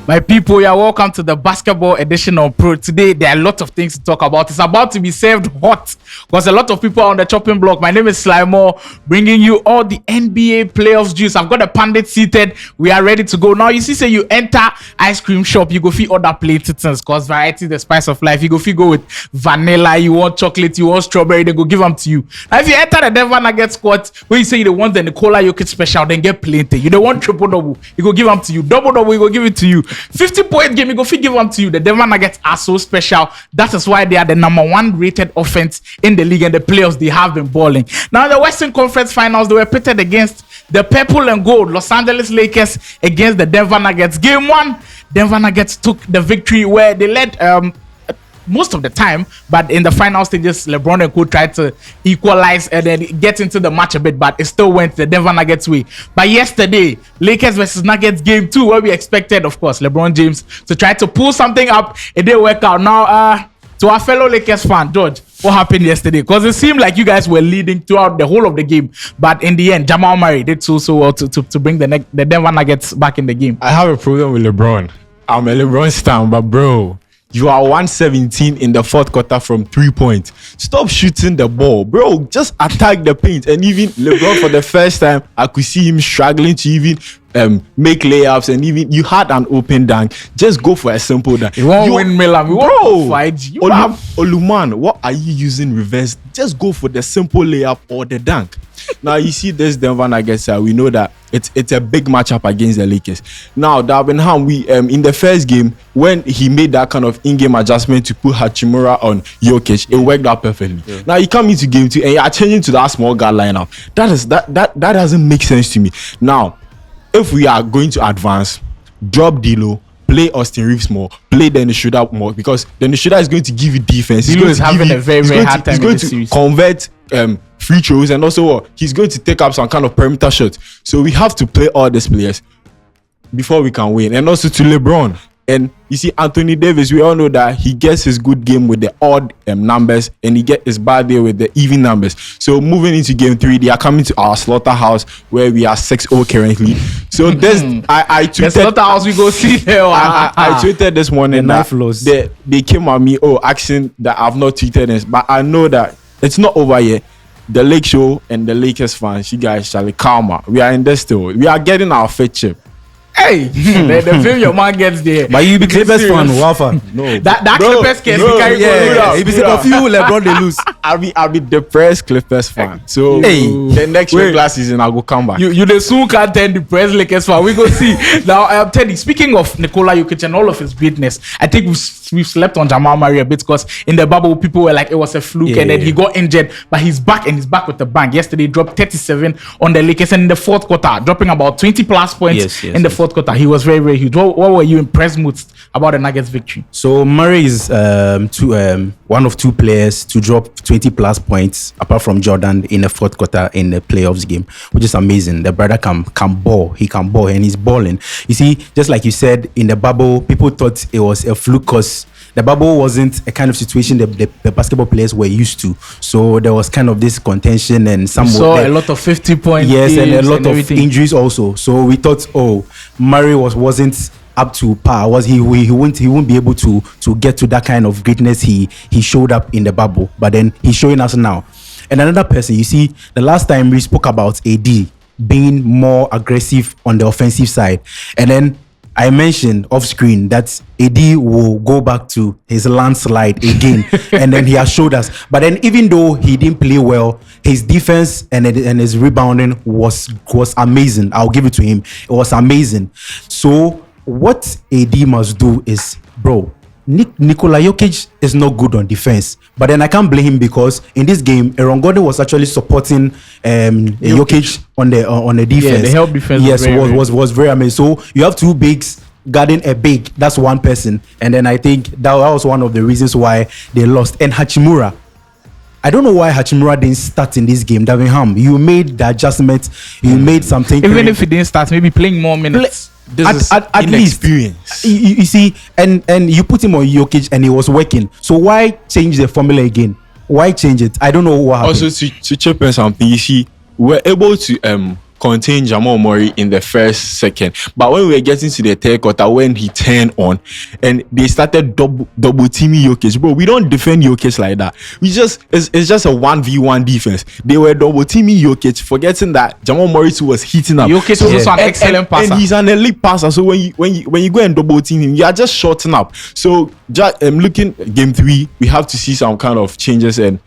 My people, you're welcome to the basketball edition of Prrrr. Today, there are a lot of things to talk about. It's about to be served hot because a lot of people are on the chopping block. My name is Slimo, bringing you all the NBA playoffs juice. I've got the pundit seated. We are ready to go. Now, you see, say you enter ice cream shop, you go feed other plates because variety is the spice of life. You go with vanilla, you want chocolate, you want strawberry, they go give them to you. Now, if you enter the Denver Nuggets squad, where you say you want the Nikola Jokic special, then get plenty. You don't want triple-double, you go give them to you. Double-double, you go give it to you. 50-point game, you go give them to you. The Denver Nuggets are so special. That is why they are the #1 rated offense in the league, and the playoffs they have been balling. Now, the Western Conference Finals, they were pitted against the purple and gold Los Angeles Lakers against the Denver Nuggets. Game 1, Denver Nuggets took the victory where they led most of the time, but in the final stages, LeBron and co tried to equalize and then get into the match a bit, but it still went the Denver Nuggets way. But yesterday, Lakers versus Nuggets game 2, where we expected, of course, LeBron James to try to pull something up, it didn't work out. Now, to our fellow Lakers fan, George, what happened yesterday? Because it seemed like you guys were leading throughout the whole of the game, but in the end, Jamal Murray did so well to bring the Denver Nuggets back in the game. I have a problem with LeBron. I'm a LeBron stan, but bro, you are 117 in the fourth quarter from 3 points. Stop shooting the ball, bro. Just attack the paint. And even LeBron, for the first time, I could see him struggling to even make layups, and even you had an open dunk. Just go for a simple dunk. You won't win Milan. We won't fight. Oluman, what are you using reverse? Just go for the simple layup or the dunk. Now you see this Denver Nuggets. We know that it's a big matchup against the Lakers. Now Darvingham, we in the first game when he made that kind of in-game adjustment to put Hachimura on Jokic, it worked out perfectly. Yeah. Now you come into game 2 and you are changing to that small guard lineup. That doesn't make sense to me. Now, if we are going to advance, drop D'Lo, play Austin Reeves more, play Dennis Schroeder more, because Dennis Schroeder is going to give you defense. D'Lo is having a very hard time in this series. He's going to convert free throws, and also he's going to take up some kind of perimeter shot. So we have to play all these players before we can win. And also to LeBron. And you see, Anthony Davis, we all know that he gets his good game with the odd numbers, and he gets his bad day with the even numbers. So moving into game 3, they are coming to our slaughterhouse where we are 6-0 currently. So this, I tweeted, the slaughterhouse we go see there. I tweeted this morning that they came at me, asking that I've not tweeted this, but I know that it's not over yet. The Lake Show and the Lakers fans, you guys shall calm. We are in this still. We are getting our fit chip. Hey, the film your man gets there. But you be Clippers fan, Wafa. No, that Clippers case we carry If you say a few LeBron they lose. I'll be depressed Clippers fan. So the next regular season I'll go come back. You the soon can't turn depressed Lakers fan. We go see. Now Teddy, speaking of Nikola Jokic and all of his greatness, I think we've slept on Jamal Murray a bit because in the bubble people were like it was a fluke and then he got injured, but he's back and he's back with the bang. Yesterday he dropped 37 on the Lakers, and in the fourth quarter dropping about 20 plus points in the fourth quarter. He was very, very huge. What were you impressed with about the Nuggets victory? So Murray is one of 2 players to drop 20 plus points apart from Jordan in the fourth quarter in the playoffs game, which is amazing. The brother can ball. He can ball, and he's balling. You see, just like you said, in the bubble, people thought it was a fluke because the bubble wasn't a kind of situation that the basketball players were used to. So there was kind of this contention, and some saw a lot of 50-point games, and a lot of injuries also. So we thought, Murray wasn't up to par. He won't be able to get to that kind of greatness he showed up in the bubble. But then he's showing us now. And another person, you see, the last time we spoke about AD being more aggressive on the offensive side, and then I mentioned off screen that AD will go back to his landslide again, and then he has showed us. But then, even though he didn't play well, his defense and his rebounding was amazing. I'll give it to him. It was amazing. So what AD must do is, bro, Nikola Jokic is not good on defense, but then I can't blame him because in this game, Aaron Gordon was actually supporting Jokic on the defense. Yeah, the help defense. Yes, was very amazing. So you have 2 bigs guarding a big. That's one person, and then I think that was one of the reasons why they lost. And Hachimura, I don't know why Hachimura didn't start in this game. Darvingham, you made the adjustment. You made something. Even if he didn't start, maybe playing more minutes. At least, you see, and you put him on Jokic and he was working. So why change the formula again? Why change it? I don't know what happened. Also, to chip in something, you see, we're able to contain Jamal Murray in the first second. But when we were getting to the third quarter, when he turned on and they started double teaming Jokic, bro, we don't defend Jokic like that. It's just a 1v1 defense. They were double teaming Jokic, forgetting that Jamal Murray too was heating up. Jokic was also an excellent passer. And he's an elite passer. So when you go and double team him, you are just shorting up. So looking game 3, we have to see some kind of changes. And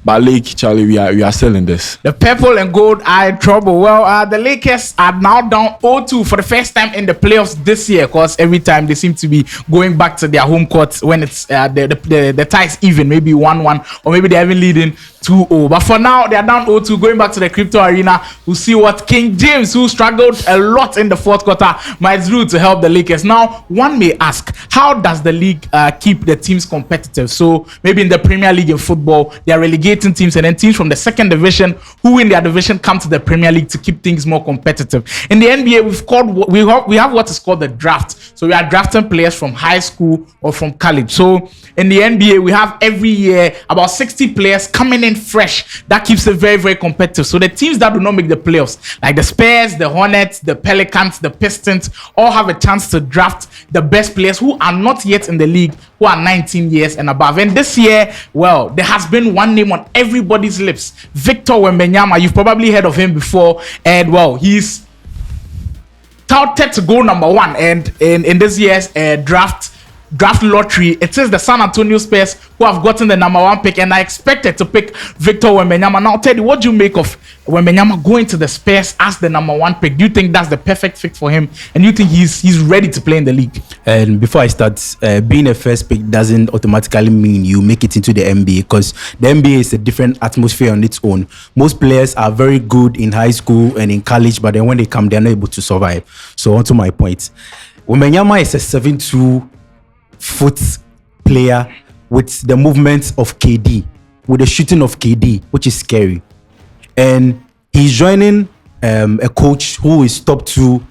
but Charlie, we are still in this. The purple and gold are in trouble. Well, the Lakers are now down 0-2 for the first time in the playoffs this year, because every time they seem to be going back to their home court when it's the ties even, maybe 1-1, or maybe they're even leading 2-0. But for now, they are down 0-2, going back to the crypto arena. We'll see what King James, who struggled a lot in the fourth quarter, might do to help the Lakers. Now, one may ask, how does the league keep the teams competitive? So maybe in the Premier League in football, they are relegating teams, and then teams from the second division who win their division come to the Premier League to keep things more competitive. In the NBA, we have what is called the draft. So we are drafting players from high school or from college. So in the NBA, we have every year about 60 players coming in fresh. That keeps it very, very competitive. So the teams that do not make the playoffs, like the Spurs, the Hornets, the Pelicans, the Pistons, all have a chance to draft the best players who are not yet in the league, who are 19 years and above. And this year, well, there has been one name on everybody's lips, Victor Wembanyama. You've probably heard of him before, and well, he's touted to go number 1. And in this year's draft lottery, it is the San Antonio Spurs who have gotten the number 1 pick, and I expected to pick Victor Wembanyama. Now, Teddy, what do you make of Wembanyama going to the Spurs as the number 1 pick? Do you think that's the perfect fit for him, and you think he's ready to play in the league? And before I start, being a first pick doesn't automatically mean you make it into the NBA, because the NBA is a different atmosphere on its own. Most players are very good in high school and in college, but then when they come, they're not able to survive. So on to my point, Wembanyama is a 7'2" foot player with the movements of KD, with the shooting of KD, which is scary. And he's joining a coach who is top 2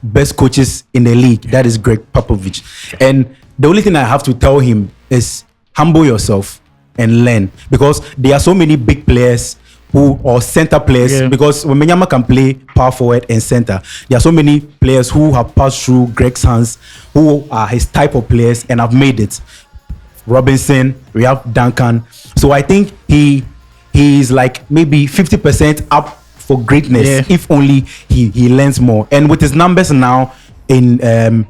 best coaches in the league. That is Greg Popovich. And the only thing I have to tell him is humble yourself and learn, because there are so many big players or center players, because Wembanyama can play power forward and center. There are so many players who have passed through Greg's hands, who are his type of players and have made it. Robinson, we have Duncan. So I think he is like maybe 50% up for greatness if only he learns more. And with his numbers now in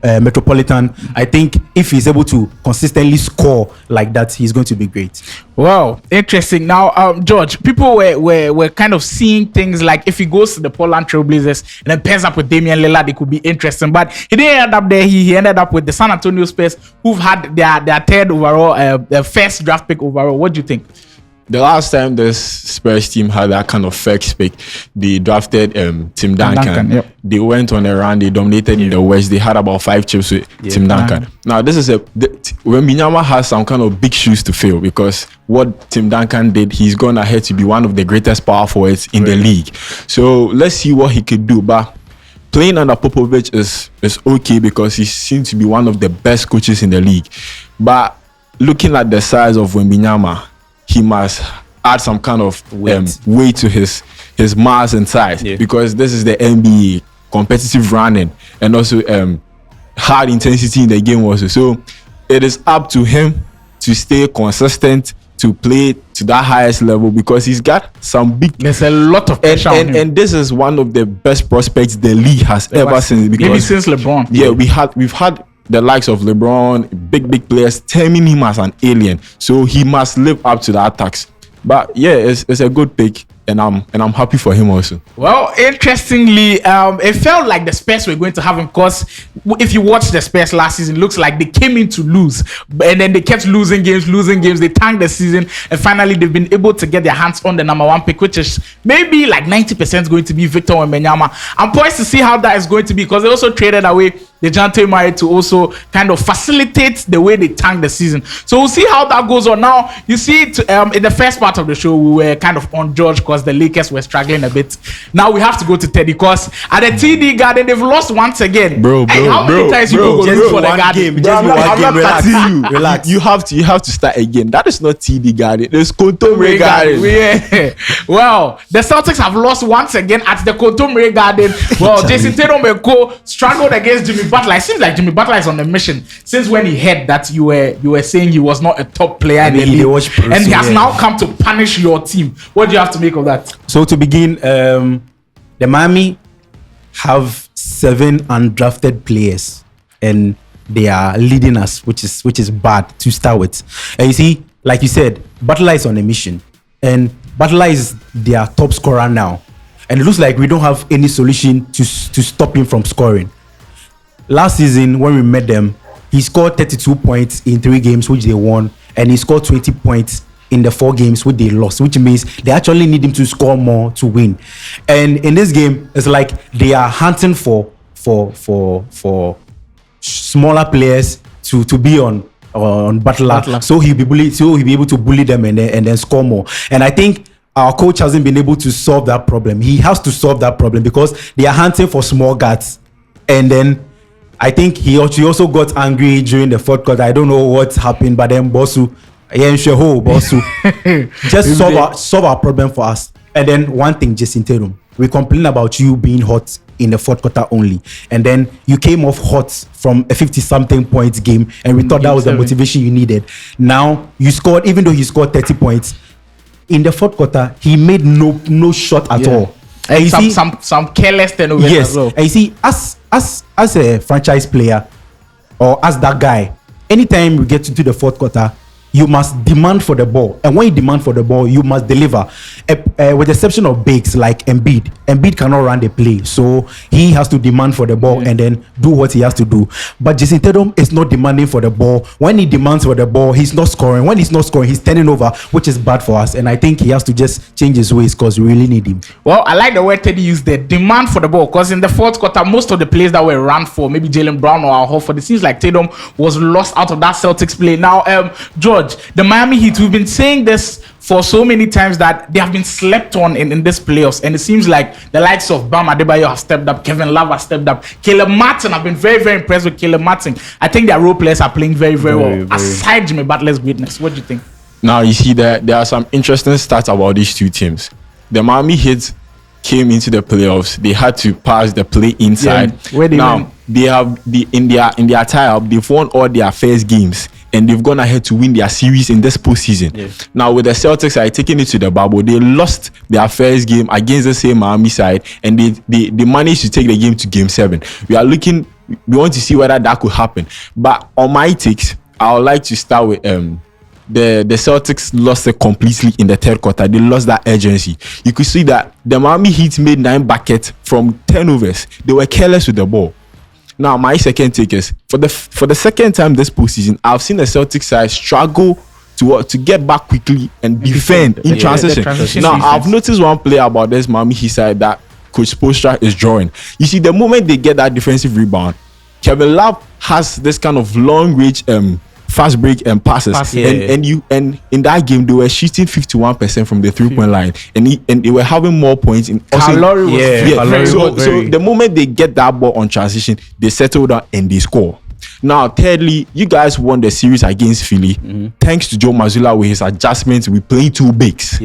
Metropolitan, I think if he's able to consistently score like that, he's going to be great. Wow, interesting. Now, George, people were kind of seeing things like if he goes to the Portland Trailblazers and then pairs up with Damian Lillard, it could be interesting. But he didn't end up there. He ended up with the San Antonio Spurs, who've had their third overall, their first draft pick overall. What do you think? The last time this Spurs team had that kind of first pick, they drafted Tim Duncan. They went on a run. They dominated in the West. They had about 5 chips with Tim Duncan. Now, this is when Wembanyama has some kind of big shoes to fill, because what Tim Duncan did, he's gone ahead to be one of the greatest power forwards in the league. So let's see what he could do. But playing under Popovich is okay, because he seems to be one of the best coaches in the league. But looking at the size of Wembanyama, he must add some kind of weight to his mass and size, because this is the NBA, competitive running and also hard intensity in the game also. So it is up to him to stay consistent, to play to that highest level, because he's got some big. There's a lot of pressure on him. And this is one of the best prospects the league has ever seen. Maybe since LeBron. Yeah, we've had the likes of LeBron, big players, terming him as an alien. So he must live up to that tax. But yeah, it's a good pick, and I'm happy for him also. Well, interestingly, it felt like the Spurs were going to have him, because if you watch the Spurs last season, it looks like they came in to lose, and then they kept losing games. They tanked the season, and finally they've been able to get their hands on the number 1 pick, which is maybe like 90% going to be Victor Wembanyama. I'm poised to see how that is going to be, because they also traded away DeJounte Murray to also kind of facilitate the way they tank the season. So we'll see how that goes on. Now, you see it in the first part of the show, we were kind of on George because the Lakers were struggling a bit. Now we have to go to Teddy because at the TD Garden, they've lost once again. Bro, how many times you go just for the one Garden? game. Bro, I'm not Relax. cutting you. Relax. You have to start again. That is not TD Garden. It's Contomre Garden. Yeah. Well, the Celtics have lost once again at the Contomre Garden. Well, Jason Tatum and co struggled against Jimmy Butler. It seems like Jimmy Butler is on a mission since when he heard that you were saying he was not a top player in the league, and he has now come to punish your team. What do you have to make of that? So to begin, the Miami have 7 undrafted players, and they are leading us, which is bad to start with. And you see, like you said, Butler is on a mission, and Butler is their top scorer now, and it looks like we don't have any solution to stop him from scoring. Last season, when we met them, he scored 32 points in 3 games, which they won, and he scored 20 points in the 4 games which they lost, which means they actually need him to score more to win. And in this game, it's like they are hunting for smaller players to be on Butler, so he'll be able to bully them and then score more. And I think our coach hasn't been able to solve that problem. He has to solve that problem because they are hunting for small guards. And then I think he also got angry during the 4th quarter. I don't know what happened, but then Bosu, just solve our problem for us. And then one thing, Jason Tatum, we complain about you being hot in the 4th quarter only, and then you came off hot from a 50-something points game, and we thought that was the motivation you needed. Now you scored, even though he scored 30 points in the 4th quarter, he made no shot at all. And you see, some careless turnovers as well. And you see, as a franchise player or as that guy, anytime we get into the 4th quarter, you must demand for the ball, and when you demand for the ball, you must deliver. With the exception of bigs like Embiid cannot run the play, so he has to demand for the ball and then do what he has to do. But Jason Tatum is not demanding for the ball. When he demands for the ball, he's not scoring. When he's not scoring, he's turning over, which is bad for us. And I think he has to just change his ways because we really need him. Well, I like the word Teddy used there, demand for the ball, because in the 4th quarter, most of the plays that were run for, maybe Jaylen Brown or Al Horford, it seems like Tatum was lost out of that Celtics play. Now, George, the Miami Heat, we've been saying this for so many times that they have been slept on in this playoffs, and it seems like the likes of Bam Adebayo have stepped up, Kevin Love has stepped up, Caleb Martin. I've been very, very impressed with Caleb Martin. I think their role players are playing very, very well. Aside Jimmy Butler's greatness, what do you think? Now you see that there are some interesting stats about these two teams. The Miami Heat came into the playoffs, they had to pass the play inside. Where they now win? They have in their tie-up, they've won all their first games, and they've gone ahead to win their series in this postseason. Now with the Celtics are taking it to the bubble, they lost their first game against the same Miami side, and they managed to take the game to game 7. We want to see whether that could happen. But on my takes, I would like to start with the Celtics lost it completely in the 3rd quarter. They lost that urgency. You could see that the Miami Heat made 9 buckets from turnovers. They were careless with the ball. Now, my second take is for the second time this postseason, I've seen the Celtics side struggle to get back quickly and defend in transition. Now, I've noticed one play about this Miami Heat side that Coach Spoelstra is drawing. You see, the moment they get that defensive rebound, Kevin Love has this kind of long range fast break and passes. And in that game they were shooting 51% from the 3-point line, and they were having more points in also. So the moment they get that ball on transition, they settle down and they score. Now, thirdly, you guys won the series against Philly thanks to Joe Mazzulla with his adjustments. We played 2 bigs.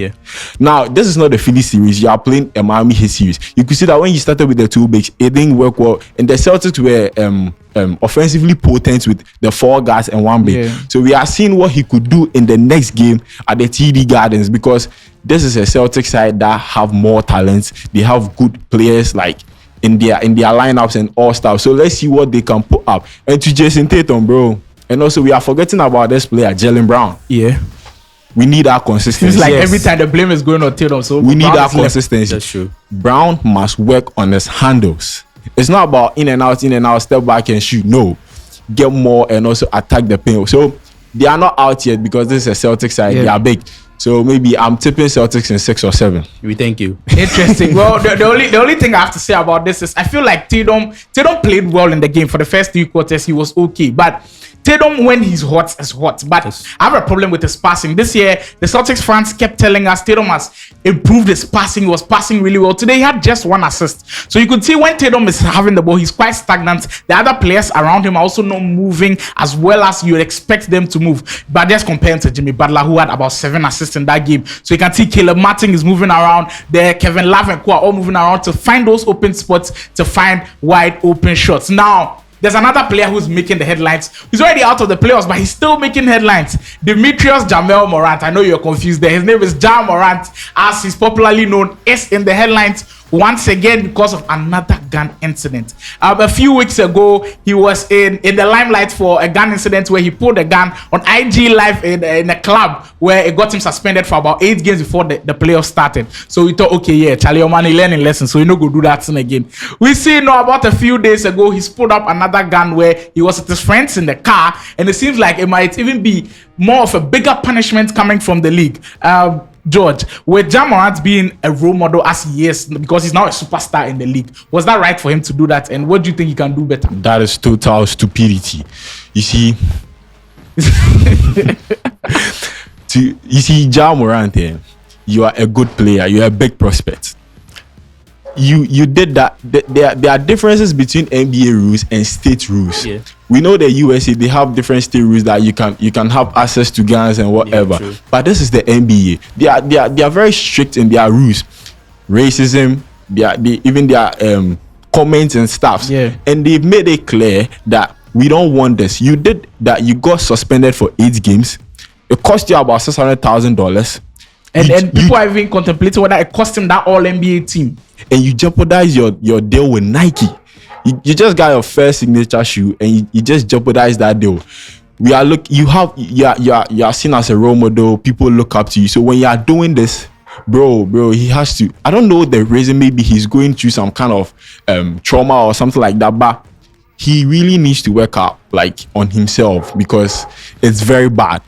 Now, this is not the Philly series. You are playing a Miami Heat series. You could see that when you started with the 2 bigs, it didn't work well, and the Celtics were offensively potent with the 4 guards and 1 big. So we are seeing what he could do in the next game at the TD Gardens, because this is a Celtic side that have more talents. They have good players like in their lineups and all stuff. So let's see what they can put up. And to Jason Tatum, bro. And also we are forgetting about this player, Jaylen Brown. We need that consistency. It's like every time the blame is going on Tatum, so we need that consistency. That's true. Brown must work on his handles. It's not about in and out, step back and shoot. No, get more and also attack the paint. So they are not out yet because this is a Celtic side. They are big. So maybe I'm tipping Celtics in 6 or 7. We thank you. Interesting. Well, the only thing I have to say about this is I feel like Tatum played well in the game for the first 3 quarters. He was okay, but Tatum, when he's hot, is hot. But I have a problem with his passing. This year, the Celtics fans kept telling us Tatum has improved his passing. He was passing really well. Today, he had just 1 assist. So you could see when Tatum is having the ball, he's quite stagnant. The other players around him are also not moving as well as you would expect them to move. But just comparing to Jimmy Butler, who had about 7 assists in that game. So you can see Caleb Martin is moving around there. Kevin Love and Co are all moving around to find those open spots, to find wide open shots. Now, there's another player who's making the headlines. He's already out of the playoffs, but he's still making headlines. Demetrius Jamal Morant. I know you're confused there. His name is Jamal Morant, as he's popularly known, is in the headlines once again because of another gun incident. A few weeks ago, he was in the limelight for a gun incident where he pulled a gun on IG Live in a club where it got him suspended for about 8 games before the playoffs started. So we thought, okay, yeah, Charlie Omani learning lesson, so you know go do that thing again. We see now about a few days ago, he's pulled up another gun where he was with his friends in the car, and it seems like it might even be more of a bigger punishment coming from the league. George, with Jamal Murray being a role model as he is, because he's now a superstar in the league, was that right for him to do that? And what do you think he can do better? That is total stupidity. You see, Jamal Murray, you are a good player. You are a big prospect. You did that. There are differences between NBA rules and state rules. Yeah. We know the USA, they have different state rules that you can have access to guns and whatever. Yeah, but this is the NBA. They are very strict in their rules. Racism, even their comments and stuff. Yeah. And they've made it clear that we don't want this. You did that. You got suspended for 8 games. It cost you about $600,000. And people are even contemplating whether it cost him that All NBA team. And you jeopardize your deal with Nike. You just got your first signature shoe and you just jeopardize that deal. You are seen as a role model. People look up to you. So when you are doing this, bro, he has to. I don't know the reason. Maybe he's going through some kind of trauma or something like that. But he really needs to work out on himself because it's very bad.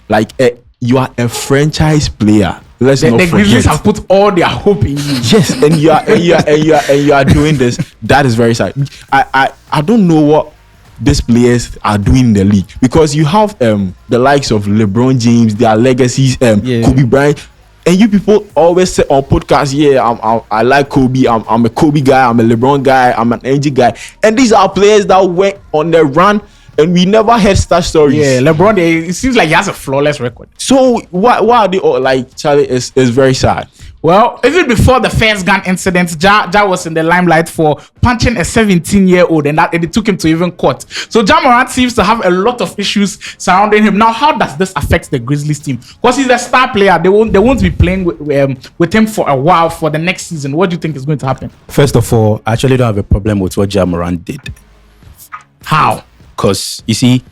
You are a franchise player. The Grizzlies have put all their hope in you. Yes, and you are doing this. That is very sad. I don't know what these players are doing in the league because you have the likes of LeBron James, their legacies, Kobe Bryant, and you people always say on podcasts, I like Kobe. I'm a Kobe guy. I'm a LeBron guy. I'm an AG guy, and these are players that went on the run. And we never heard such stories. Yeah, LeBron, it seems like he has a flawless record. So why are they all Charlie? Is very sad. Well, even before the first gun incident, Ja was in the limelight for punching a 17-year-old, and it took him to even court. So Jamal Murray seems to have a lot of issues surrounding him. Now, how does this affect the Grizzlies team? Because he's a star player. They won't be playing with him for a while for the next season. What do you think is going to happen? First of all, I actually don't have a problem with what Jamal Murray did. How? Because you see,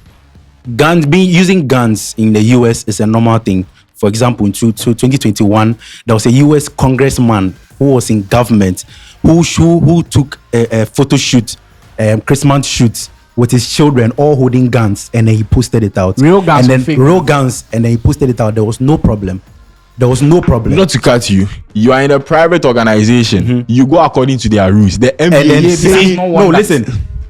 using guns in the US is a normal thing. For example, in 2021, there was a US congressman who was in government who took a photo shoot, Christmas shoot with his children all holding guns, and then he posted it out. Real guns, and then real guns, and then he posted it out. There was no problem. Not to cut you. You are in a private organization. Mm-hmm. You go according to their rules. The NBA. Listen.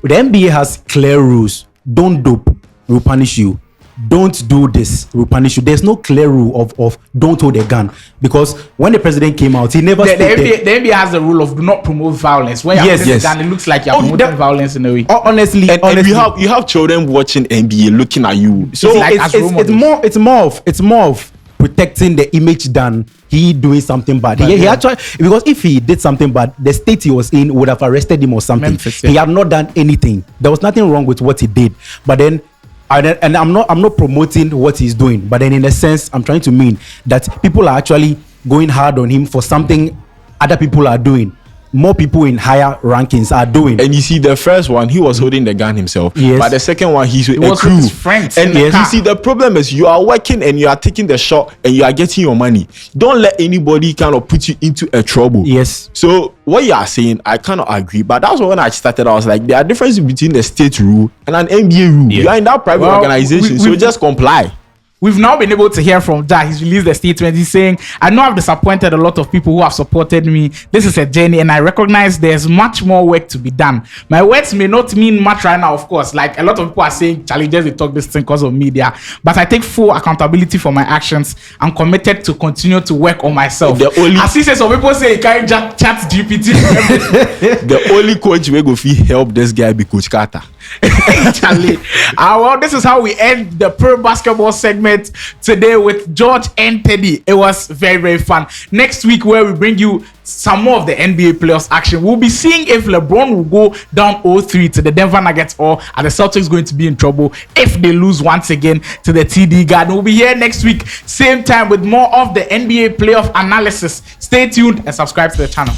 The NBA has clear rules. Don't dope, we'll punish you. Don't do this, we'll punish you. There's no clear rule of don't hold a gun. Because when the president came out, he never stated... The NBA has the rule of do not promote violence. When you're holding a gun, it looks like you're promoting violence in a way. Honestly, you have children watching NBA looking at you. So it's more of protecting the image than he doing something bad. He actually, because if he did something bad, the state he was in would have arrested him or something. Memphis, He had not done anything. There was nothing wrong with what he did. But then, and I'm not promoting what he's doing. But then, in a sense, I'm trying to mean that people are actually going hard on him for something other people are doing. More people in higher rankings are doing. And you see, the first one, he was holding the gun himself. Yes. But the second one, he's with a crew. With his friends. And you see, the problem is you are working and you are taking the shot and you are getting your money. Don't let anybody kind of put you into a trouble. Yes. So what you are saying, I cannot agree. But that's when I started. I was like, there are differences between the state rule and an NBA rule. Yeah. You are in that private organization, so just comply. we've now been able to hear from Ja. He's released a statement. He's saying, I know I've disappointed a lot of people who have supported me. This is a journey, and I recognize there's much more work to be done. My words may not mean much right now, of course. Like a lot of people are saying, challenges, they talk this thing because of media. But I take full accountability for my actions. I'm committed to continue to work on myself. As he says, some people say, you can't just chat GPT. The only coach we go fee help this guy be Coach Carter. Charlie. Well, this is how we end the Prrrr basketball segment today with George and Teddy. It was very, very fun. Next week, where we bring you some more of the NBA playoffs action, we'll be seeing if LeBron will go down 0-3 to the Denver Nuggets, or are the Celtics going to be in trouble if they lose once again to the TD Garden. We'll be here next week, same time, with more of the NBA playoff analysis. Stay tuned and subscribe to the channel.